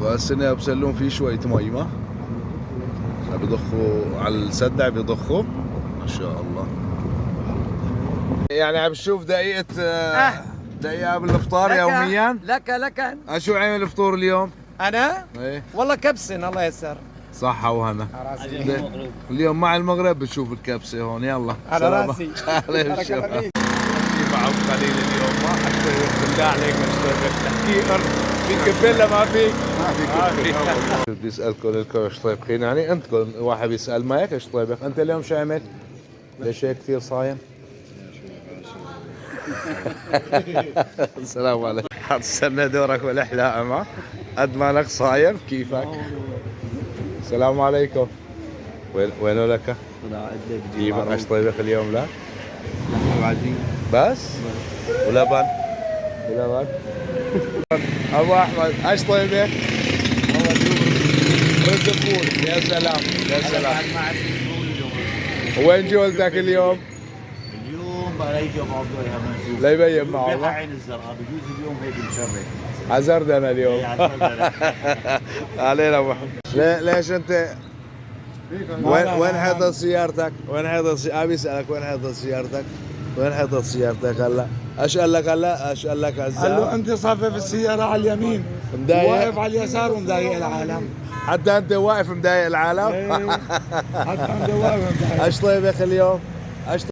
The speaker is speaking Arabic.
وهالسنة ابو سلوم في شوية مي ما بيضخوا على السدع بيضخوا ما شاء الله. يعني عم تشوف دقيقة بالافطار يوميا؟ لك شو عامل الفطور اليوم؟ انا ايه والله كبسن الله يسر. صحة وهنا. راسي. اليوم مع المغرب بتشوف الكبسة هون. يلا على راسي. معه قليل اليوم ما حتى بالله عليك مش تحكي ارض في كبله ما في؟ ما في. بدي اسالكم الكل ايش طيبخين يعني انتم واحد بيسال ما هيك ايش طيبخ انت اليوم شو عملت؟ ليش هيك كثير صايم؟ السلام عليكم. حتستنى دورك بالاحلاء ما قد ما لك صايم كيفك؟ السلام عليكم. وينه لك؟ كيفك ايش طيبخ اليوم لا؟ بس؟ ولبن؟ ولبن؟ ابو احمد ايش طيبك؟ رز فول. يا سلام يا سلام. وين جولتك اليوم؟ اليوم بقى يجي ابو عبد الله لا يبين معه بيقع عين الزرقاء بجوز اليوم هيك مشرف. عزردنا اليوم. علينا ابو احمد. ليش انت وين حاطط سيارتك؟ وين حاطط ابي اسالك وين حاطط سيارتك؟ وين حاطط سيارتك هلا؟ ايش قال لك هلا؟ ايش قال لك عزام؟ قال له انت صافي في السياره على اليمين مضايق واقف على اليسار ومضايق العالم. حتى انت واقف مضايق العالم؟ حتى انت واقف مضايق. ايش طيبك اليوم؟ ايش